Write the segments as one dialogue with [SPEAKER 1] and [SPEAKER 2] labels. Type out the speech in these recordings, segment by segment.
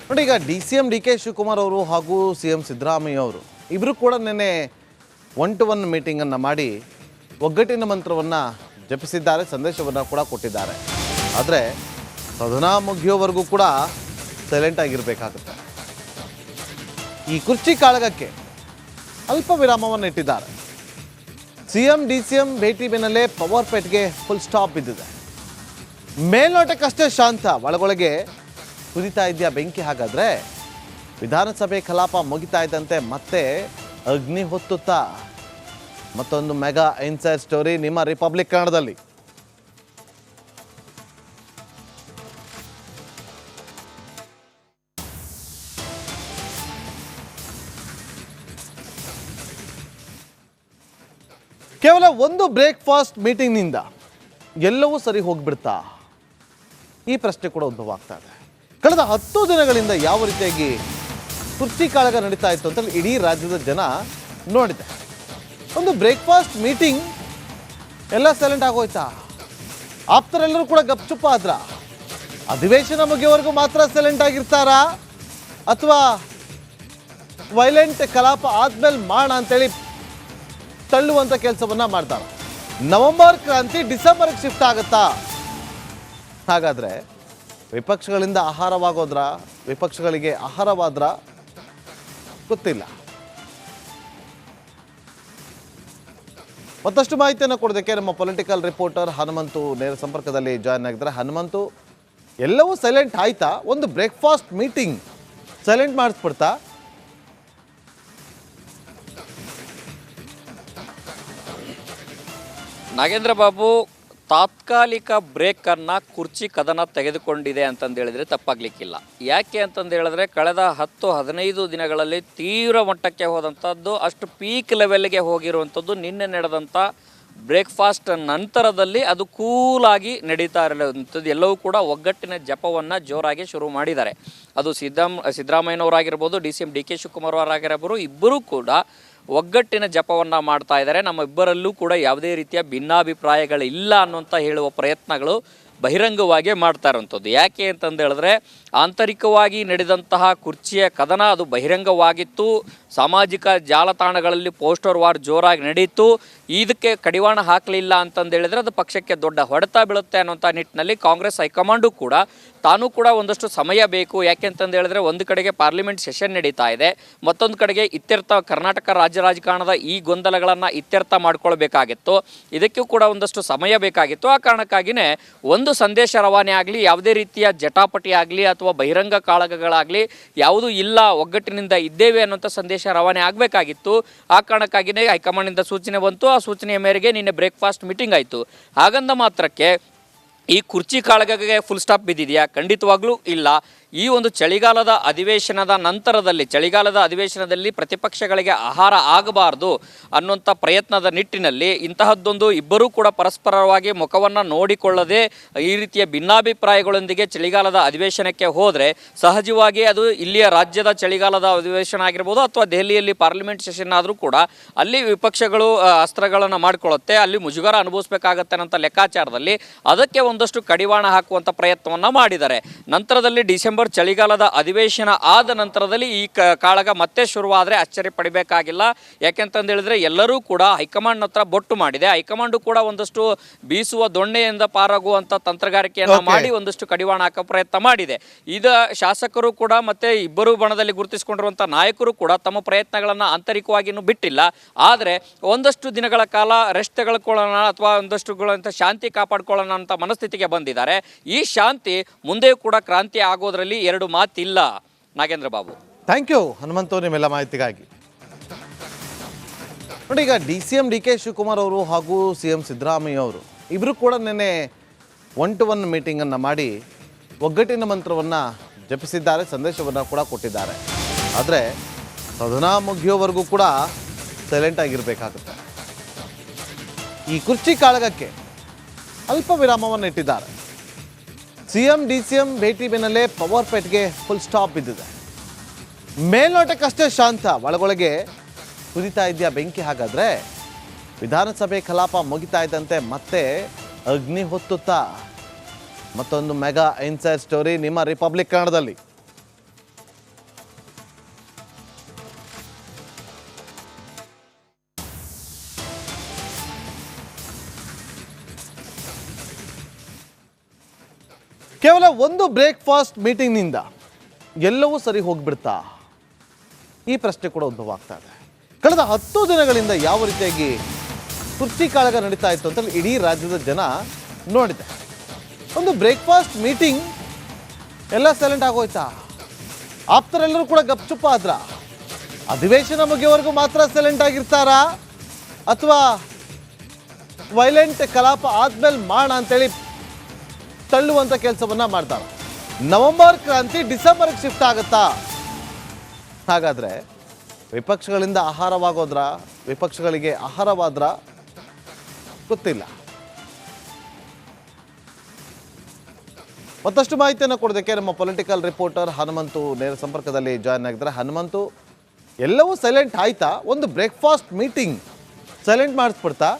[SPEAKER 1] ನೋಡಿ, ಈಗ D K Shivakumar ಅವರು ಹಾಗೂ CM ಸಿದ್ದರಾಮಯ್ಯ ಅವರು ಇಬ್ಬರು ಕೂಡ ನಿನ್ನೆ 1-to-1 ಮೀಟಿಂಗನ್ನು ಮಾಡಿ ಒಗ್ಗಟ್ಟಿನ ಮಂತ್ರವನ್ನು ಜಪಿಸಿದ್ದಾರೆ, ಸಂದೇಶವನ್ನು ಕೂಡ ಕೊಟ್ಟಿದ್ದಾರೆ. ಆದರೆ ಸದನ ಮುಗಿಯೋವರೆಗೂ ಕೂಡ ಸೈಲೆಂಟ್ ಆಗಿರಬೇಕಾಗುತ್ತೆ. ಈ ಕುರ್ಚಿ ಕಾಳಗಕ್ಕೆ ಅಲ್ಪ ವಿರಾಮವನ್ನು ಇಟ್ಟಿದ್ದಾರೆ. CM DCM ಭೇಟಿ ಬೆನ್ನಲ್ಲೇ ಪವರ್ ಪೇಟ್ಗೆ ಫುಲ್ ಸ್ಟಾಪ್ ಬಿದ್ದಿದೆ. ಮೇಲ್ನೋಟಕ್ಕಷ್ಟೇ ಶಾಂತ, ಒಳಗೊಳಗೆ ಕುದಿತಾ ಇದೆಯಾ ಬೆಂಕಿ? ಹಾಗಾದ್ರೆ ವಿಧಾನಸಭೆ ಕಲಾಪ ಮುಗಿತಾ ಇದ್ದಂತೆ ಮತ್ತೆ ಅಗ್ನಿ ಹೊತ್ತುತ್ತಾ? ಮತ್ತೊಂದು ಮೆಗಾ ಇನ್ಸೈಡ್ ಸ್ಟೋರಿ ನಿಮ್ಮ ರಿಪಬ್ಲಿಕ್ ಕನ್ನಡದಲ್ಲಿ. ಕೇವಲ ಒಂದು ಬ್ರೇಕ್ಫಾಸ್ಟ್ ಮೀಟಿಂಗ್ನಿಂದ ಎಲ್ಲವೂ ಸರಿ ಹೋಗ್ಬಿಡ್ತಾ? ಈ ಪ್ರಶ್ನೆ ಕೂಡ ಉದ್ಭವ ಆಗ್ತಾ ಇದೆ. ಕಳೆದ 10 ದಿನಗಳಿಂದ ಯಾವ ರೀತಿಯಾಗಿ ಕುರ್ಚಿ ಕಾಳಗ ನಡೀತಾ ಇತ್ತು ಅಂತ ಇಡೀ ರಾಜ್ಯದ ಜನ ನೋಡಿದೆ. ಒಂದು ಬ್ರೇಕ್ಫಾಸ್ಟ್ ಮೀಟಿಂಗ್ ಎಲ್ಲ ಸೈಲೆಂಟ್ ಆಗೋಯ್ತಾ? ಆಪ್ತರೆಲ್ಲರೂ ಕೂಡ ಗಪ್ಚುಪ್ಪ ಆದ್ರ? ಅಧಿವೇಶನ ಮುಗಿಯೋವರೆಗೂ ಮಾತ್ರ ಸೈಲೆಂಟ್ ಆಗಿರ್ತಾರಾ, ಅಥವಾ ವೈಲೆಂಟ್ ಕಲಾಪ ಆದ್ಮೇಲೆ ಮಾಡೋಣ ಅಂತೇಳಿ ತಳ್ಳುವಂಥ ಕೆಲಸವನ್ನ ಮಾಡ್ತಾರ? ನವೆಂಬರ್ ಕ್ರಾಂತಿ ಡಿಸೆಂಬರ್ಗೆ ಶಿಫ್ಟ್ ಆಗುತ್ತಾ? ಹಾಗಾದ್ರೆ ವಿಪಕ್ಷಗಳಿಂದ ಆಹಾರವಾಗೋದ್ರ, ವಿಪಕ್ಷಗಳಿಗೆ ಆಹಾರವಾದ್ರ ಗೊತ್ತಿಲ್ಲ. ಮತ್ತಷ್ಟು ಮಾಹಿತಿಯನ್ನು ಕೊಡೋದಕ್ಕೆ ನಮ್ಮ ಪೊಲಿಟಿಕಲ್ ರಿಪೋರ್ಟರ್ ಹನುಮಂತು ನೇರ ಸಂಪರ್ಕದಲ್ಲಿ ಜಾಯ್ನ್ ಆಗಿದ್ದಾರೆ. ಹನುಮಂತು, ಎಲ್ಲವೂ ಸೈಲೆಂಟ್ ಆಯ್ತಾ? ಒಂದು ಬ್ರೇಕ್ಫಾಸ್ಟ್ ಮೀಟಿಂಗ್ ಸೈಲೆಂಟ್ ಮಾಡಿಸ್ಬಿಡ್ತಾ?
[SPEAKER 2] ನಾಗೇಂದ್ರ ಬಾಬು, ತಾತ್ಕಾಲಿಕ ಬ್ರೇಕನ್ನು ಕುರ್ಚಿ ಕದನ ತೆಗೆದುಕೊಂಡಿದೆ ಅಂತಂದು ಹೇಳಿದರೆ ತಪ್ಪಾಗಲಿಕ್ಕಿಲ್ಲ. ಯಾಕೆ ಅಂತಂದು ಹೇಳಿದ್ರೆ ಕಳೆದ 10-15 ದಿನಗಳಲ್ಲಿ ತೀವ್ರ ಮಟ್ಟಕ್ಕೆ ಹೋದಂಥದ್ದು, ಅಷ್ಟು ಪೀಕ್ ಲೆವೆಲ್ಗೆ ಹೋಗಿರುವಂಥದ್ದು ನಿನ್ನೆ ನಡೆದಂಥ ಬ್ರೇಕ್ಫಾಸ್ಟ್ ನಂತರದಲ್ಲಿ ಅದು ಕೂಲಾಗಿ ನಡೀತಾ ಇರಲಿರುವಂಥದ್ದು. ಎಲ್ಲವೂ ಕೂಡ ಒಗ್ಗಟ್ಟಿನ ಜಪವನ್ನು ಜೋರಾಗಿ ಶುರು ಮಾಡಿದ್ದಾರೆ. ಅದು ಸಿದ್ದರಾಮಯ್ಯನವರಾಗಿರ್ಬೋದು, DK ಶಿವಕುಮಾರ್ ಅವರಾಗಿರ್ಬೋದು, ಇಬ್ಬರೂ ಕೂಡ ಒಗ್ಗಟ್ಟಿನ ಜಪವನ್ನು ಮಾಡ್ತಾ ಇದ್ದಾರೆ. ನಮ್ಮ ಇಬ್ಬರಲ್ಲೂ ಕೂಡ ಯಾವುದೇ ರೀತಿಯ ಭಿನ್ನಾಭಿಪ್ರಾಯಗಳಿಲ್ಲ ಅನ್ನುವಂಥ ಹೇಳುವ ಪ್ರಯತ್ನಗಳು ಬಹಿರಂಗವಾಗಿ ಮಾಡ್ತಾ ಇರುವಂಥದ್ದು. ಯಾಕೆ ಅಂತಂದು ಹೇಳಿದ್ರೆ ಆಂತರಿಕವಾಗಿ ನಡೆದಂತಹ ಕುರ್ಚಿಯ ಕದನ ಅದು ಬಹಿರಂಗವಾಗಿತ್ತು. ಸಾಮಾಜಿಕ ಜಾಲತಾಣಗಳಲ್ಲಿ ಪೋಸ್ಟರ್ ವಾರ್ ಜೋರಾಗಿ ನಡೀತು. ಇದಕ್ಕೆ ಕಡಿವಾಣ ಹಾಕಲಿಲ್ಲ ಅಂತಂದು ಹೇಳಿದ್ರೆ ಅದು ಪಕ್ಷಕ್ಕೆ ದೊಡ್ಡ ಹೊಡೆತ ಬೀಳುತ್ತೆ ಅನ್ನೋಂಥ ನಿಟ್ಟಿನಲ್ಲಿ ಕಾಂಗ್ರೆಸ್ ಹೈಕಮಾಂಡು ಕೂಡ ತಾನೂ ಕೂಡ ಒಂದಷ್ಟು ಸಮಯ ಬೇಕು. ಯಾಕೆ ಅಂತಂದು ಹೇಳಿದ್ರೆ ಒಂದು ಕಡೆಗೆ ಪಾರ್ಲಿಮೆಂಟ್ ಸೆಷನ್ ನಡೀತಾ ಇದೆ, ಮತ್ತೊಂದು ಕಡೆಗೆ ಕರ್ನಾಟಕ ರಾಜ್ಯ ರಾಜಕಾರಣದ ಈ ಗೊಂದಲಗಳನ್ನು ಇತ್ಯರ್ಥ ಮಾಡ್ಕೊಳ್ಬೇಕಾಗಿತ್ತು. ಇದಕ್ಕೂ ಕೂಡ ಒಂದಷ್ಟು ಸಮಯ ಬೇಕಾಗಿತ್ತು. ಆ ಕಾರಣಕ್ಕಾಗಿಯೇ ಒಂದು ಸಂದೇಶ ರವಾನೆ ಆಗಲಿ, ಯಾವುದೇ ರೀತಿಯ ಜಟಾಪಟಿ ಆಗಲಿ ಅಥವಾ ಬಹಿರಂಗ ಕಾಳಗಗಳಾಗಲಿ ಯಾವುದೂ ಇಲ್ಲ, ಒಗ್ಗಟ್ಟಿನಿಂದ ಇದ್ದೇವೆ ಅನ್ನೋಂಥ ಸಂದೇಶ ರವಾನೆ ಆಗಬೇಕಾಗಿತ್ತು. ಆ ಕಾರಣಕ್ಕಾಗಿಯೇ ಹೈಕಮಾಂಡ್ನಿಂದ ಸೂಚನೆ ಬಂತು. ಆ ಸೂಚನೆಯ ಮೇರೆಗೆ ನಿನ್ನೆ ಬ್ರೇಕ್ಫಾಸ್ಟ್ ಮೀಟಿಂಗ್ ಆಯಿತು. ಹಾಗಂದ ಮಾತ್ರಕ್ಕೆ ಈ ಕುರ್ಚಿ ಕಾಳಗಕ್ಕೆ ಫುಲ್ ಸ್ಟಾಪ್ ಬಿದ್ದಿದೆಯಾ? ಖಂಡಿತವಾಗ್ಲೂ ಇಲ್ಲ. ಈ ಒಂದು ಚಳಿಗಾಲದ ಅಧಿವೇಶನದಲ್ಲಿ ಪ್ರತಿಪಕ್ಷಗಳಿಗೆ ಆಹಾರ ಆಗಬಾರ್ದು ಅನ್ನುವಂಥ ಪ್ರಯತ್ನದ ನಿಟ್ಟಿನಲ್ಲಿ ಇಂತಹದ್ದೊಂದು ಇಬ್ಬರೂ ಕೂಡ ಪರಸ್ಪರವಾಗಿ ಮುಖವನ್ನು ನೋಡಿಕೊಳ್ಳದೆ ಈ ರೀತಿಯ ಭಿನ್ನಾಭಿಪ್ರಾಯಗಳೊಂದಿಗೆ ಚಳಿಗಾಲದ ಅಧಿವೇಶನಕ್ಕೆ ಹೋದರೆ ಸಹಜವಾಗಿ ಅದು ಇಲ್ಲಿಯ ರಾಜ್ಯದ ಚಳಿಗಾಲದ ಅಧಿವೇಶನ ಆಗಿರ್ಬೋದು ಅಥವಾ ದೆಹಲಿಯಲ್ಲಿ ಪಾರ್ಲಿಮೆಂಟ್ ಸೆಷನ್ ಆದರೂ ಕೂಡ ಅಲ್ಲಿ ವಿಪಕ್ಷಗಳು ಅಸ್ತ್ರಗಳನ್ನು ಮಾಡಿಕೊಳ್ಳುತ್ತೆ, ಅಲ್ಲಿ ಮುಜುಗರ ಅನುಭವಿಸಬೇಕಾಗತ್ತೆ ಅನ್ನೋಂಥ ಲೆಕ್ಕಾಚಾರದಲ್ಲಿ ಅದಕ್ಕೆ ಒಂದಷ್ಟು ಕಡಿವಾಣ ಹಾಕುವಂಥ ಪ್ರಯತ್ನವನ್ನು ಮಾಡಿದ್ದಾರೆ. ನಂತರದಲ್ಲಿ ಡಿಸೆಂಬರ್ ಚಳಿಗಾಲದ ಅಧಿವೇಶನ ಆದ ನಂತರದಲ್ಲಿ ಈ ಕಾಳಗ ಮತ್ತೆ ಶುರುವಾದರೆ ಆಶ್ಚರ್ಯ ಪಡಬೇಕಾಗಿಲ್ಲ. ಯಾಕೆಂತಂದು ಹೇಳಿದ್ರೆ ಎಲ್ಲರೂ ಕೂಡ ಹೈಕಮಾಂಡ್ ಹತ್ರ ಬೊಟ್ಟು ಮಾಡಿದೆ. ಹೈಕಮಾಂಡು ಕೂಡ ಒಂದಷ್ಟು ಬೀಸುವ ದೊಣ್ಣೆಯಿಂದ ಪಾರಾಗುವಂಥ ತಂತ್ರಗಾರಿಕೆಯನ್ನು ಮಾಡಿ ಒಂದಷ್ಟು ಕಡಿವಾಣ ಹಾಕೋ ಪ್ರಯತ್ನ ಮಾಡಿದೆ. ಇದು ಶಾಸಕರು ಕೂಡ ಮತ್ತೆ ಇಬ್ಬರು ಬಣದಲ್ಲಿ ಗುರುತಿಸಿಕೊಂಡಿರುವಂಥ ನಾಯಕರು ಕೂಡ ತಮ್ಮ ಪ್ರಯತ್ನಗಳನ್ನು ಆಂತರಿಕವಾಗಿ ಬಿಟ್ಟಿಲ್ಲ. ಆದರೆ ಒಂದಷ್ಟು ದಿನಗಳ ಕಾಲ ರೆಸ್ಟ್ ತೆಗೆದುಕೊಳ್ಳೋಣ ಅಥವಾ ಒಂದಷ್ಟು ಶಾಂತಿ ಕಾಪಾಡ್ಕೊಳ್ಳೋಣ ಅಂತ ಮನಸ್ಥಿತಿಗೆ ಬಂದಿದ್ದಾರೆ. ಈ ಶಾಂತಿ ಮುಂದೆಯೂ ಕೂಡ ಕ್ರಾಂತಿ ಆಗೋದ್ರಲ್ಲಿ ಎರಡು ಮಾತಿಲ್ಲ. ನಾಗೇಂದ್ರ ಬಾಬು,
[SPEAKER 1] ಥ್ಯಾಂಕ್ ಯು ಹನುಮಂತು ನಿಮ್ಮೆಲ್ಲ ಮಾಹಿತಿಗಾಗಿ. ನೋಡಿ, ಈಗ DK ಶಿವಕುಮಾರ್ ಅವರು ಹಾಗೂ CM ಸಿದ್ದರಾಮಯ್ಯ ಅವರು ಇಬ್ಬರು ಕೂಡ ನಿನ್ನೆ 1-to-1 ಮೀಟಿಂಗನ್ನು ಮಾಡಿ ಒಗ್ಗಟ್ಟಿನ ಮಂತ್ರವನ್ನು ಜಪಿಸಿದ್ದಾರೆ, ಸಂದೇಶವನ್ನು ಕೂಡ ಕೊಟ್ಟಿದ್ದಾರೆ. ಆದರೆ ಸದನ ಮುಗಿಯೋವರೆಗೂ ಕೂಡ ಸೈಲೆಂಟ್ ಆಗಿರಬೇಕಾಗುತ್ತೆ. ಈ ಕುರ್ಚಿ ಕಾಳಗಕ್ಕೆ ಅಲ್ಪ ವಿರಾಮವನ್ನು ಇಟ್ಟಿದ್ದಾರೆ. CM DCM ಭೇಟಿ ಬೆನ್ನಲ್ಲೇ ಪವರ್ ಪೇಟ್ಗೆ ಫುಲ್ ಸ್ಟಾಪ್ ಬಿದ್ದಿದೆ. ಮೇಲ್ನೋಟಕ್ಕಷ್ಟೇ ಶಾಂತ, ಒಳಗೊಳಗೆ ಕುದಿತಾ ಇದೆಯಾ ಬೆಂಕಿ? ಹಾಗಾದ್ರೆ ವಿಧಾನಸಭೆ ಕಲಾಪ ಮುಗಿತಾ ಇದ್ದಂತೆ ಮತ್ತೆ ಅಗ್ನಿ ಹೊತ್ತುತ್ತಾ? ಮತ್ತೊಂದು ಮೆಗಾ ಇನ್ಸೈಡ್ ಸ್ಟೋರಿ ನಿಮ್ಮ ರಿಪಬ್ಲಿಕ್ ಕನ್ನಡದಲ್ಲಿ. ಕೇವಲ ಒಂದು ಬ್ರೇಕ್ಫಾಸ್ಟ್ ಮೀಟಿಂಗ್ನಿಂದ ಎಲ್ಲವೂ ಸರಿ ಹೋಗ್ಬಿಡ್ತಾ, ಈ ಪ್ರಶ್ನೆ ಕೂಡ ಉದ್ಭವ ಆಗ್ತಾ ಇದೆ. ಕಳೆದ 10 ದಿನಗಳಿಂದ ಯಾವ ರೀತಿಯಾಗಿ ಕುರ್ಚಿ ಕಾಳಗ ನಡೀತಾ ಇತ್ತು ಅಂತ ಇಡೀ ರಾಜ್ಯದ ಜನ ನೋಡಿದೆ. ಒಂದು ಬ್ರೇಕ್ಫಾಸ್ಟ್ ಮೀಟಿಂಗ್ ಎಲ್ಲ ಸೈಲೆಂಟ್ ಆಗೋಯ್ತಾ? ಆಪ್ತರೆಲ್ಲರೂ ಕೂಡ ಗಪ್ಚುಪ್ಪ ಆದ್ರ? ಅಧಿವೇಶನ ಮುಗಿಯವರೆಗೂ ಮಾತ್ರ ಸೈಲೆಂಟ್ ಆಗಿರ್ತಾರಾ, ಅಥವಾ ವೈಲೆಂಟ್ ಕಲಾಪ ಆದ್ಮೇಲೆ ಮಾಡೋಣ ಅಂತೇಳಿ ತಳ್ಳುವಂಥ ಕೆಲಸವನ್ನ ಮಾಡ್ತಾರೆ? ನವೆಂಬರ್ ಕ್ರಾಂತಿ ಡಿಸೆಂಬರ್ಗೆ ಶಿಫ್ಟ್ ಆಗುತ್ತಾ? ಹಾಗಾದ್ರೆ ವಿಪಕ್ಷಗಳಿಂದ ಆಹಾರವಾಗೋದ್ರ, ವಿಪಕ್ಷಗಳಿಗೆ ಆಹಾರವಾದ್ರ ಗೊತ್ತಿಲ್ಲ. ಮತ್ತಷ್ಟು ಮಾಹಿತಿಯನ್ನು ಕೊಡೋದಕ್ಕೆ ನಮ್ಮ ಪೊಲಿಟಿಕಲ್ ರಿಪೋರ್ಟರ್ ಹನುಮಂತು ನೇರ ಸಂಪರ್ಕದಲ್ಲಿ ಜಾಯ್ನ್ ಆಗಿದ್ದಾರೆ. ಹನುಮಂತು, ಎಲ್ಲವೂ ಸೈಲೆಂಟ್ ಆಯ್ತಾ? ಒಂದು ಬ್ರೇಕ್ಫಾಸ್ಟ್ ಮೀಟಿಂಗ್ ಸೈಲೆಂಟ್ ಮಾಡಿಸ್ಬಿಡ್ತಾ?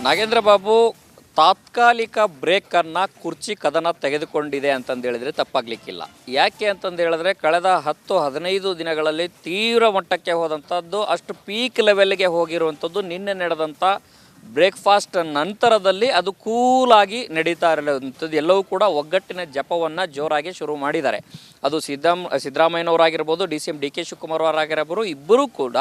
[SPEAKER 2] ನಾಗೇಂದ್ರ ಬಾಬು, ತಾತ್ಕಾಲಿಕ ಬ್ರೇಕನ್ನು ಕುರ್ಚಿ ಕದನ ತೆಗೆದುಕೊಂಡಿದೆ ಅಂತಂದು ಹೇಳಿದರೆ ತಪ್ಪಾಗಲಿಕ್ಕಿಲ್ಲ. ಯಾಕೆ ಅಂತಂದು ಹೇಳಿದ್ರೆ ಕಳೆದ 10-15 ದಿನಗಳಲ್ಲಿ ತೀವ್ರ ಮಟ್ಟಕ್ಕೆ ಹೋದಂಥದ್ದು, ಅಷ್ಟು ಪೀಕ್ ಲೆವೆಲ್ಗೆ ಹೋಗಿರುವಂಥದ್ದು ನಿನ್ನೆ ನಡೆದಂಥ ಬ್ರೇಕ್ಫಾಸ್ಟ್ ನಂತರದಲ್ಲಿ ಅದು ಕೂಲಾಗಿ ನಡೀತಾ ಇರಲಿರುವಂಥದ್ದು. ಎಲ್ಲವೂ ಕೂಡ ಒಗ್ಗಟ್ಟಿನ ಜಪವನ್ನು ಜೋರಾಗಿ ಶುರು ಮಾಡಿದ್ದಾರೆ. ಅದು ಸಿದ್ದರಾಮಯ್ಯನವರಾಗಿರ್ಬೋದು, DK ಶಿವಕುಮಾರ್ ಅವರಾಗಿರ್ಬೋದು, ಇಬ್ಬರೂ ಕೂಡ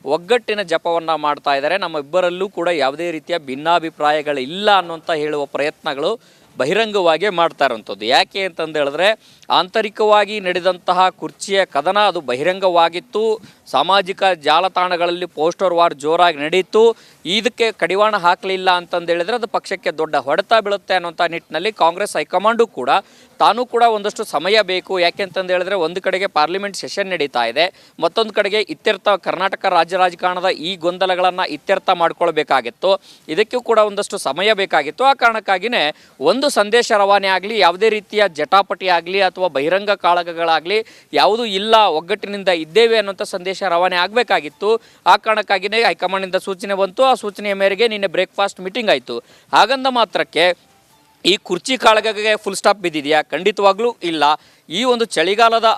[SPEAKER 2] ಒಗ್ಗಟ್ಟಿನ ಜಪವನ್ನು ಮಾಡ್ತಾ ಇದ್ದಾರೆ. ನಮ್ಮ ಇಬ್ಬರಲ್ಲೂ ಕೂಡ ಯಾವುದೇ ರೀತಿಯ ಭಿನ್ನಾಭಿಪ್ರಾಯಗಳಿಲ್ಲ ಅನ್ನುವಂಥ ಹೇಳುವ ಪ್ರಯತ್ನಗಳು ಬಹಿರಂಗವಾಗಿ ಮಾಡ್ತಾ ಇರುವಂಥದ್ದು. ಯಾಕೆ ಅಂತಂದು ಹೇಳಿದ್ರೆ ಆಂತರಿಕವಾಗಿ ನಡೆದಂತಹ ಕುರ್ಚಿಯ ಕದನ ಅದು ಬಹಿರಂಗವಾಗಿತ್ತು. ಸಾಮಾಜಿಕ ಜಾಲತಾಣಗಳಲ್ಲಿ ಪೋಸ್ಟರ್ ವಾರ್ ಜೋರಾಗಿ ನಡೀತು. ಇದಕ್ಕೆ ಕಡಿವಾಣ ಹಾಕಲಿಲ್ಲ ಅಂತಂದು ಹೇಳಿದ್ರೆ ಅದು ಪಕ್ಷಕ್ಕೆ ದೊಡ್ಡ ಹೊಡೆತ ಬೀಳುತ್ತೆ ಅನ್ನೋಂಥ ನಿಟ್ಟಿನಲ್ಲಿ ಕಾಂಗ್ರೆಸ್ ಹೈಕಮಾಂಡು ಕೂಡ ತಾನೂ ಕೂಡ ಒಂದಷ್ಟು ಸಮಯ ಬೇಕು. ಯಾಕೆ ಅಂತಂದು ಹೇಳಿದ್ರೆ ಒಂದು ಕಡೆಗೆ ಪಾರ್ಲಿಮೆಂಟ್ ಸೆಷನ್ ನಡೀತಾ ಇದೆ, ಮತ್ತೊಂದು ಕಡೆಗೆ ಕರ್ನಾಟಕ ರಾಜ್ಯ ರಾಜಕಾರಣದ ಈ ಗೊಂದಲಗಳನ್ನು ಇತ್ಯರ್ಥ ಮಾಡ್ಕೊಳ್ಬೇಕಾಗಿತ್ತು. ಇದಕ್ಕೂ ಕೂಡ ಒಂದಷ್ಟು ಸಮಯ ಬೇಕಾಗಿತ್ತು. ಆ ಕಾರಣಕ್ಕಾಗಿಯೇ ಒಂದು ಸಂದೇಶ ರವಾನೆ ಆಗಲಿ, ಯಾವುದೇ ರೀತಿಯ ಜಟಾಪಟಿ ಆಗಲಿ ಅಥವಾ ಬಹಿರಂಗ ಕಾಳಗಗಳಾಗಲಿ ಯಾವುದೂ ಇಲ್ಲ, ಒಗ್ಗಟ್ಟಿನಿಂದ ಇದ್ದೇವೆ ಅನ್ನೋಂಥ ಸಂದೇಶ ರವಾನೆ ಆಗಬೇಕಾಗಿತ್ತು. ಆ ಕಾರಣಕ್ಕಾಗಿಯೇ ಹೈಕಮಾಂಡ್ನಿಂದ ಸೂಚನೆ ಬಂತು. ಆ ಸೂಚನೆಯ ಮೇರೆಗೆ ನಿನ್ನೆ ಬ್ರೇಕ್ಫಾಸ್ಟ್ ಮೀಟಿಂಗ್ ಆಯಿತು. ಹಾಗಂದ ಮಾತ್ರಕ್ಕೆ ಈ ಕುರ್ಚಿ ಕಾಳಗಕ್ಕೆ ಫುಲ್ ಸ್ಟಾಪ್ ಬಿದ್ದಿದೆಯಾ? ಖಂಡಿತವಾಗ್ಲೂ ಇಲ್ಲ. ಈ ಒಂದು ಚಳಿಗಾಲದ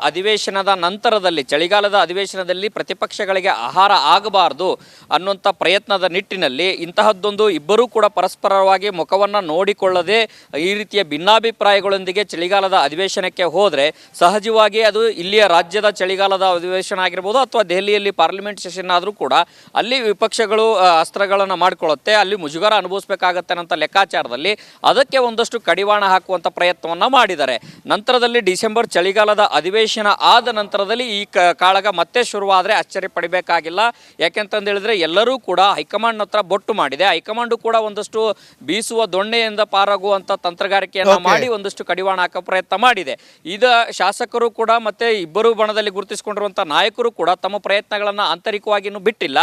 [SPEAKER 2] ಅಧಿವೇಶನದಲ್ಲಿ ಪ್ರತಿಪಕ್ಷಗಳಿಗೆ ಆಹಾರ ಆಗಬಾರ್ದು ಅನ್ನುವಂಥ ಪ್ರಯತ್ನದ ನಿಟ್ಟಿನಲ್ಲಿ ಇಂತಹದ್ದೊಂದು ಇಬ್ಬರೂ ಕೂಡ ಪರಸ್ಪರವಾಗಿ ಮುಖವನ್ನು ನೋಡಿಕೊಳ್ಳದೆ ಈ ರೀತಿಯ ಭಿನ್ನಾಭಿಪ್ರಾಯಗಳೊಂದಿಗೆ ಚಳಿಗಾಲದ ಅಧಿವೇಶನಕ್ಕೆ ಹೋದರೆ ಸಹಜವಾಗಿ ಅದು ಇಲ್ಲಿಯ ರಾಜ್ಯದ ಚಳಿಗಾಲದ ಅಧಿವೇಶನ ಆಗಿರ್ಬೋದು ಅಥವಾ ದೆಹಲಿಯಲ್ಲಿ ಪಾರ್ಲಿಮೆಂಟ್ ಸೆಷನ್ ಆದರೂ ಕೂಡ ಅಲ್ಲಿ ವಿಪಕ್ಷಗಳು ಅಸ್ತ್ರಗಳನ್ನು ಮಾಡಿಕೊಳ್ಳುತ್ತೆ, ಅಲ್ಲಿ ಮುಜುಗರ ಅನುಭವಿಸಬೇಕಾಗತ್ತೆ ಅನ್ನೋಂಥ ಲೆಕ್ಕಾಚಾರದಲ್ಲಿ ಅದಕ್ಕೆ ಒಂದಷ್ಟು ಕಡಿವಾಣ ಹಾಕುವಂಥ ಪ್ರಯತ್ನವನ್ನು ಮಾಡಿದ್ದಾರೆ. ನಂತರದಲ್ಲಿ ಡಿಸೆಂಬರ್ ಚಳಿಗಾಲದ ಅಧಿವೇಶನ ಆದ ನಂತರದಲ್ಲಿ ಈ ಕಾಳಗ ಮತ್ತೆ ಶುರುವಾದರೆ ಆಶ್ಚರ್ಯ ಪಡಬೇಕಾಗಿಲ್ಲ. ಯಾಕೆಂತಂದು ಹೇಳಿದ್ರೆ ಎಲ್ಲರೂ ಕೂಡ ಹೈಕಮಾಂಡ್ ಹತ್ರ ಬೊಟ್ಟು ಮಾಡಿದೆ. ಹೈಕಮಾಂಡು ಕೂಡ ಒಂದಷ್ಟು ಬೀಸುವ ದೊಣ್ಣೆಯಿಂದ ಪಾರಾಗುವಂಥ ತಂತ್ರಗಾರಿಕೆಯನ್ನು ಮಾಡಿ ಒಂದಷ್ಟು ಕಡಿವಾಣ ಹಾಕೋ ಪ್ರಯತ್ನ ಮಾಡಿದೆ. ಇದು ಶಾಸಕರು ಕೂಡ ಮತ್ತೆ ಇಬ್ಬರು ಬಣದಲ್ಲಿ ಗುರುತಿಸಿಕೊಂಡಿರುವಂಥ ನಾಯಕರು ಕೂಡ ತಮ್ಮ ಪ್ರಯತ್ನಗಳನ್ನು ಆಂತರಿಕವಾಗಿ ಇನ್ನೂ ಬಿಟ್ಟಿಲ್ಲ.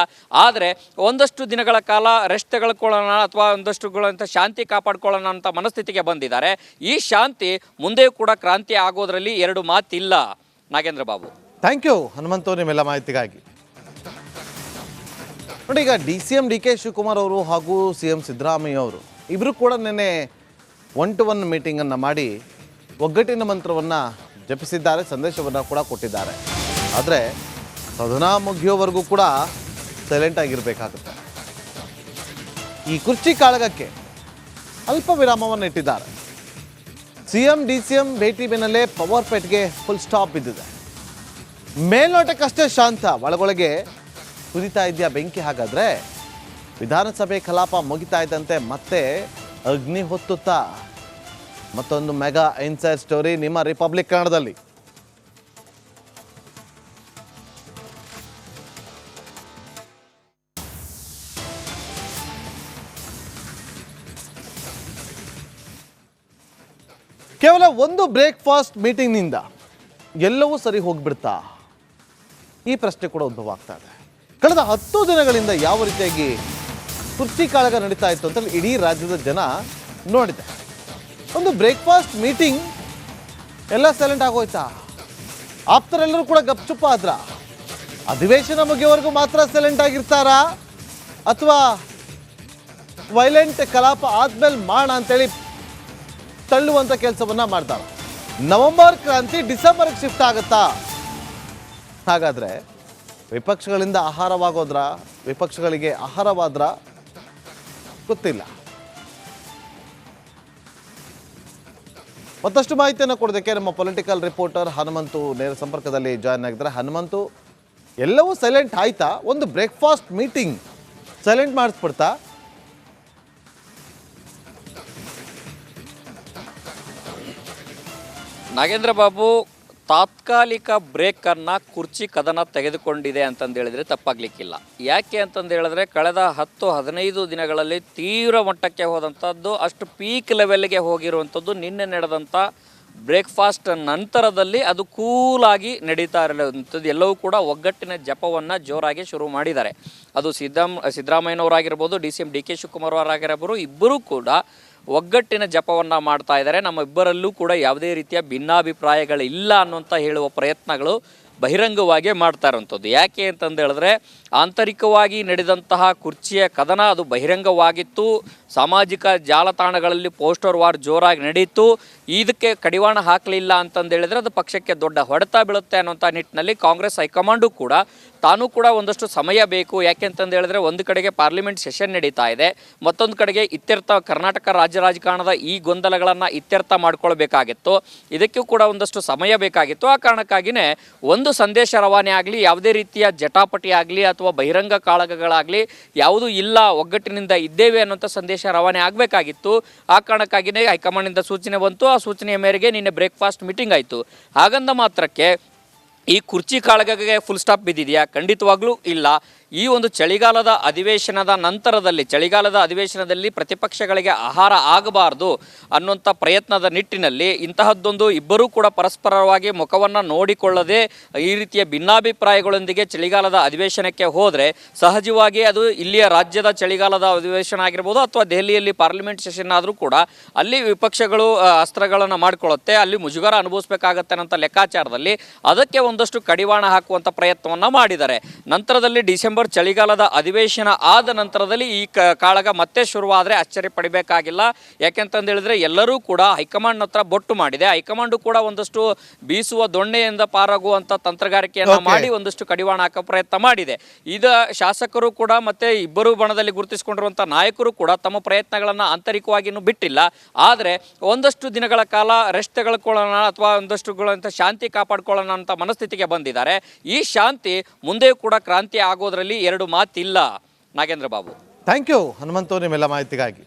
[SPEAKER 2] ಆದರೆ ಒಂದಷ್ಟು ದಿನಗಳ ಕಾಲ ರೆಸ್ಟ್ ತೆಗೆದುಕೊಳ್ಳೋಣ ಅಥವಾ ಒಂದಷ್ಟು ಶಾಂತಿ ಕಾಪಾಡ್ಕೊಳ್ಳೋಣ ಅಂತ ಮನಸ್ಥಿತಿಗೆ ಬಂದಿದ್ದಾರೆ. ಈ ಶಾಂತಿ ಮುಂದೆಯೂ ಕೂಡ ಕ್ರಾಂತಿ ಆಗೋದ್ರಲ್ಲಿ ಎರಡು ಮಾತಿಲ್ಲ. ನಾಗೇಂದ್ರ ಬಾಬು,
[SPEAKER 1] ಥ್ಯಾಂಕ್ ಯು ಹನುಮಂತು ನಿಮ್ಮೆಲ್ಲ ಮಾಹಿತಿಗಾಗಿ. ನೋಡಿ, ಈಗ DK ಶಿವಕುಮಾರ್ ಅವರು ಹಾಗೂ CM ಸಿದ್ದರಾಮಯ್ಯ ಅವರು ಇಬ್ಬರು ಕೂಡ ನಿನ್ನೆ 1-to-1 ಮೀಟಿಂಗನ್ನು ಮಾಡಿ ಒಗ್ಗಟ್ಟಿನ ಮಂತ್ರವನ್ನು ಜಪಿಸಿದ್ದಾರೆ, ಸಂದೇಶವನ್ನು ಕೂಡ ಕೊಟ್ಟಿದ್ದಾರೆ. ಆದರೆ ಸದನ ಮುಗಿಯೋವರೆಗೂ ಕೂಡ ಸೈಲೆಂಟ್ ಆಗಿರಬೇಕಾಗುತ್ತೆ. ಈ ಕುರ್ಚಿ ಕಾಳಗಕ್ಕೆ ಅಲ್ಪ ವಿರಾಮವನ್ನು ಇಟ್ಟಿದ್ದಾರೆ. CM DCM ಭೇಟಿ ಬೆನ್ನಲ್ಲೇ ಪವರ್ ಪೇಟ್ಗೆ ಫುಲ್ ಸ್ಟಾಪ್ ಬಿದ್ದಿದೆ. ಮೇಲ್ನೋಟಕ್ಕಷ್ಟೇ ಶಾಂತ, ಒಳಗೊಳಗೆ ಕುದಿತಾ ಇದೆಯಾ ಬೆಂಕಿ? ಹಾಗಾದ್ರೆ ವಿಧಾನಸಭೆ ಕಲಾಪ ಮುಗಿತಾ ಇದ್ದಂತೆ ಮತ್ತೆ ಅಗ್ನಿ ಹೊತ್ತುತ್ತಾ? ಮತ್ತೊಂದು ಮೆಗಾ ಇನ್ಸೈಡ್ ಸ್ಟೋರಿ ನಿಮ್ಮ ರಿಪಬ್ಲಿಕ್ ಕನ್ನಡದಲ್ಲಿ. ಕೇವಲ ಒಂದು ಬ್ರೇಕ್ಫಾಸ್ಟ್ ಮೀಟಿಂಗ್ನಿಂದ ಎಲ್ಲವೂ ಸರಿ ಹೋಗ್ಬಿಡ್ತಾ? ಈ ಪ್ರಶ್ನೆ ಕೂಡ ಉದ್ಭವ ಆಗ್ತಾ ಇದೆ. ಕಳೆದ 10 ದಿನಗಳಿಂದ ಯಾವ ರೀತಿಯಾಗಿ ಕುರ್ಚಿ ಕಾಳಗ ನಡೀತಾ ಇತ್ತು ಅಂತ ಇಡೀ ರಾಜ್ಯದ ಜನ ನೋಡಿದೆ. ಒಂದು ಬ್ರೇಕ್ಫಾಸ್ಟ್ ಮೀಟಿಂಗ್ ಎಲ್ಲ ಸೈಲೆಂಟ್ ಆಗೋಯ್ತಾ? ಆಪ್ತರೆಲ್ಲರೂ ಕೂಡ ಗಪ್ಚುಪ್ಪ ಆದ್ರ? ಅಧಿವೇಶನ ಮುಗಿಯವರೆಗೂ ಮಾತ್ರ ಸೈಲೆಂಟ್ ಆಗಿರ್ತಾರಾ, ಅಥವಾ ವೈಲೆಂಟ್ ಕಲಾಪ ಆದ್ಮೇಲೆ ಮಾಡೋಣ ಅಂತೇಳಿ ತಳ್ಳುವಂಥ ಕೆಲಸವನ್ನ ಮಾಡ್ತಾರೆ? ನವೆಂಬರ್ ಕ್ರಾಂತಿ ಡಿಸೆಂಬರ್ಗೆ ಶಿಫ್ಟ್ ಆಗುತ್ತಾ? ಹಾಗಾದ್ರೆ ವಿಪಕ್ಷಗಳಿಂದ ಆಹಾರವಾಗೋದ್ರ, ವಿಪಕ್ಷಗಳಿಗೆ ಆಹಾರವಾದ್ರ ಗೊತ್ತಿಲ್ಲ. ಮತ್ತಷ್ಟು ಮಾಹಿತಿಯನ್ನು ಕೊಡೋದಕ್ಕೆ ನಮ್ಮ ಪೊಲಿಟಿಕಲ್ ರಿಪೋರ್ಟರ್ ಹನುಮಂತು ನೇರ ಸಂಪರ್ಕದಲ್ಲಿ ಜಾಯ್ನ್ ಆಗಿದ್ದಾರೆ. ಹನುಮಂತು, ಎಲ್ಲವೂ ಸೈಲೆಂಟ್ ಆಯ್ತಾ? ಒಂದು ಬ್ರೇಕ್ಫಾಸ್ಟ್ ಮೀಟಿಂಗ್ ಸೈಲೆಂಟ್ ಮಾಡಿಸ್ಬಿಡ್ತಾ?
[SPEAKER 2] ನಾಗೇಂದ್ರ ಬಾಬು, ತಾತ್ಕಾಲಿಕ ಬ್ರೇಕನ್ನು ಕುರ್ಚಿ ಕದನ ತೆಗೆದುಕೊಂಡಿದೆ ಅಂತಂದು ಹೇಳಿದರೆ ತಪ್ಪಾಗಲಿಕ್ಕಿಲ್ಲ. ಯಾಕೆ ಅಂತಂದು ಹೇಳಿದ್ರೆ ಕಳೆದ 10-15 ದಿನಗಳಲ್ಲಿ ತೀವ್ರ ಮಟ್ಟಕ್ಕೆ ಹೋದಂಥದ್ದು, ಅಷ್ಟು ಪೀಕ್ ಲೆವೆಲ್ಗೆ ಹೋಗಿರುವಂಥದ್ದು ನಿನ್ನೆ ನಡೆದಂಥ ಬ್ರೇಕ್ಫಾಸ್ಟ್ ನಂತರದಲ್ಲಿ ಅದು ಕೂಲಾಗಿ ನಡೀತಾ ಇರುವಂಥದ್ದು. ಎಲ್ಲವೂ ಕೂಡ ಒಗ್ಗಟ್ಟಿನ ಜಪವನ್ನು ಜೋರಾಗಿ ಶುರು ಮಾಡಿದ್ದಾರೆ. ಅದು ಸಿದ್ದರಾಮಯ್ಯನವರಾಗಿರ್ಬೋದು, DCM DK ಶಿವಕುಮಾರ್ ಅವರಾಗಿರ್ಬೋದು, ಇಬ್ಬರೂ ಕೂಡ ಒಗ್ಗಟ್ಟಿನ ಜಪವನ್ನು ಮಾಡ್ತಾ ಇದ್ದಾರೆ. ನಮ್ಮ ಇಬ್ಬರಲ್ಲೂ ಕೂಡ ಯಾವುದೇ ರೀತಿಯ ಭಿನ್ನಾಭಿಪ್ರಾಯಗಳಿಲ್ಲ ಅನ್ನುವಂಥ ಹೇಳುವ ಪ್ರಯತ್ನಗಳು ಬಹಿರಂಗವಾಗಿ ಮಾಡ್ತಾ ಇರುವಂಥದ್ದು. ಯಾಕೆ ಅಂತಂದು ಹೇಳಿದ್ರೆ ಆಂತರಿಕವಾಗಿ ನಡೆದಂತಹ ಕುರ್ಚಿಯ ಕದನ ಅದು ಬಹಿರಂಗವಾಗಿತ್ತು. ಸಾಮಾಜಿಕ ಜಾಲತಾಣಗಳಲ್ಲಿ ಪೋಸ್ಟರ್ ವಾರ್ ಜೋರಾಗಿ ನಡೀತು. ಇದಕ್ಕೆ ಕಡಿವಾಣ ಹಾಕಲಿಲ್ಲ ಅಂತಂದು ಹೇಳಿದ್ರೆ ಅದು ಪಕ್ಷಕ್ಕೆ ದೊಡ್ಡ ಹೊಡೆತ ಬೀಳುತ್ತೆ ಅನ್ನೋಂಥ ನಿಟ್ಟಿನಲ್ಲಿ ಕಾಂಗ್ರೆಸ್ ಹೈಕಮಾಂಡು ಕೂಡ ತಾನೂ ಕೂಡ ಒಂದಷ್ಟು ಸಮಯ ಬೇಕು. ಯಾಕೆ ಅಂತಂದು ಹೇಳಿದ್ರೆ ಒಂದು ಕಡೆಗೆ ಪಾರ್ಲಿಮೆಂಟ್ ಸೆಷನ್ ನಡೀತಾ ಇದೆ, ಮತ್ತೊಂದು ಕಡೆಗೆ ಕರ್ನಾಟಕ ರಾಜ್ಯ ರಾಜಕಾರಣದ ಈ ಗೊಂದಲಗಳನ್ನು ಇತ್ಯರ್ಥ ಮಾಡ್ಕೊಳ್ಬೇಕಾಗಿತ್ತು. ಇದಕ್ಕೂ ಕೂಡ ಒಂದಷ್ಟು ಸಮಯ ಬೇಕಾಗಿತ್ತು. ಆ ಕಾರಣಕ್ಕಾಗಿಯೇ ಒಂದು ಸಂದೇಶ ರವಾನೆ ಆಗಲಿ, ಯಾವುದೇ ರೀತಿಯ ಜಟಾಪಟಿ ಆಗಲಿ ಅಥವಾ ಬಹಿರಂಗ ಕಾಳಗಗಳಾಗಲಿ ಯಾವುದೂ ಇಲ್ಲ, ಒಗ್ಗಟ್ಟಿನಿಂದ ಇದ್ದೇವೆ ಅನ್ನೋಂಥ ಸಂದೇಶ ರವಾನೆ ಆಗಬೇಕಾಗಿತ್ತು. ಆ ಕಾರಣಕ್ಕಾಗಿಯೇ ಹೈಕಮಾಂಡ್ನಿಂದ ಸೂಚನೆ ಬಂತು. ಆ ಸೂಚನೆಯ ಮೇರೆಗೆ ನಿನ್ನೆ ಬ್ರೇಕ್ಫಾಸ್ಟ್ ಮೀಟಿಂಗ್ ಆಯಿತು. ಹಾಗಂದ ಮಾತ್ರಕ್ಕೆ ಈ ಕುರ್ಚಿ ಕಾಳಗಕ್ಕೆ ಫುಲ್ ಸ್ಟಾಪ್ ಬಿದ್ದಿದೆಯಾ? ಖಂಡಿತವಾಗ್ಲೂ ಇಲ್ಲ. ಈ ಒಂದು ಚಳಿಗಾಲದ ಅಧಿವೇಶನದಲ್ಲಿ ಪ್ರತಿಪಕ್ಷಗಳಿಗೆ ಆಹಾರ ಆಗಬಾರ್ದು ಅನ್ನುವಂಥ ಪ್ರಯತ್ನದ ನಿಟ್ಟಿನಲ್ಲಿ ಇಂತಹದ್ದೊಂದು ಇಬ್ಬರೂ ಕೂಡ ಪರಸ್ಪರವಾಗಿ ಮುಖವನ್ನು ನೋಡಿಕೊಳ್ಳದೆ ಈ ರೀತಿಯ ಭಿನ್ನಾಭಿಪ್ರಾಯಗಳೊಂದಿಗೆ ಚಳಿಗಾಲದ ಅಧಿವೇಶನಕ್ಕೆ ಹೋದರೆ ಸಹಜವಾಗಿ ಅದು ಇಲ್ಲಿಯ ರಾಜ್ಯದ ಚಳಿಗಾಲದ ಅಧಿವೇಶನ ಆಗಿರ್ಬೋದು ಅಥವಾ ದೆಹಲಿಯಲ್ಲಿ ಪಾರ್ಲಿಮೆಂಟ್ ಸೆಷನ್ ಆದರೂ ಕೂಡ ಅಲ್ಲಿ ವಿಪಕ್ಷಗಳು ಅಸ್ತ್ರಗಳನ್ನು ಮಾಡಿಕೊಳ್ಳುತ್ತೆ, ಅಲ್ಲಿ ಮುಜುಗರ ಅನುಭವಿಸಬೇಕಾಗತ್ತೆ ಅನ್ನೋಂಥ ಲೆಕ್ಕಾಚಾರದಲ್ಲಿ ಅದಕ್ಕೆ ಒಂದಷ್ಟು ಕಡಿವಾಣ ಹಾಕುವಂಥ ಪ್ರಯತ್ನವನ್ನು ಮಾಡಿದ್ದಾರೆ. ನಂತರದಲ್ಲಿ ಡಿಸೆಂಬರ್ ಚಳಿಗಾಲದ ಅಧಿವೇಶನ ಆದ ನಂತರದಲ್ಲಿ ಈ ಕಾಳಗ ಮತ್ತೆ ಶುರುವಾದರೆ ಅಚ್ಚರಿ ಪಡಿಬೇಕಾಗಿಲ್ಲ. ಯಾಕೆಂತಂದು ಹೇಳಿದ್ರೆ ಎಲ್ಲರೂ ಕೂಡ ಹೈಕಮಾಂಡ್ ಹತ್ರ ಬೊಟ್ಟು ಮಾಡಿದೆ. ಹೈಕಮಾಂಡು ಕೂಡ ಒಂದಷ್ಟು ಬೀಸುವ ದೊಣ್ಣೆಯಿಂದ ಪಾರಾಗುವಂಥ ತಂತ್ರಗಾರಿಕೆಯನ್ನು ಮಾಡಿ ಒಂದಷ್ಟು ಕಡಿವಾಣ ಹಾಕೋ ಪ್ರಯತ್ನ ಮಾಡಿದೆ. ಇದು ಶಾಸಕರು ಕೂಡ ಮತ್ತೆ ಇಬ್ಬರು ಬಣದಲ್ಲಿ ಗುರುತಿಸಿಕೊಂಡಿರುವಂಥ ನಾಯಕರು ಕೂಡ ತಮ್ಮ ಪ್ರಯತ್ನಗಳನ್ನು ಆಂತರಿಕವಾಗಿ ಇನ್ನೂ ಬಿಟ್ಟಿಲ್ಲ. ಆದರೆ ಒಂದಷ್ಟು ದಿನಗಳ ಕಾಲ ರೆಸ್ಟ್ ತೆಗೆದುಕೊಳ್ಳೋಣ ಅಥವಾ ಒಂದಷ್ಟು ಶಾಂತಿ ಕಾಪಾಡ್ಕೊಳ್ಳೋಣ ಅಂತ ಮನಸ್ಥಿತಿಗೆ ಬಂದಿದ್ದಾರೆ. ಈ ಶಾಂತಿ ಮುಂದೆಯೂ ಕೂಡ ಕ್ರಾಂತಿ ಆಗೋದ್ರಲ್ಲಿ ಎರಡು ಮಾತಿಲ್ಲ. ನಾಗೇಂದ್ರ ಬಾಬು,
[SPEAKER 1] ಥ್ಯಾಂಕ್ ಯು ಹನುಮಂತು ನಿಮ್ಮೆಲ್ಲ ಮಾಹಿತಿಗಾಗಿ.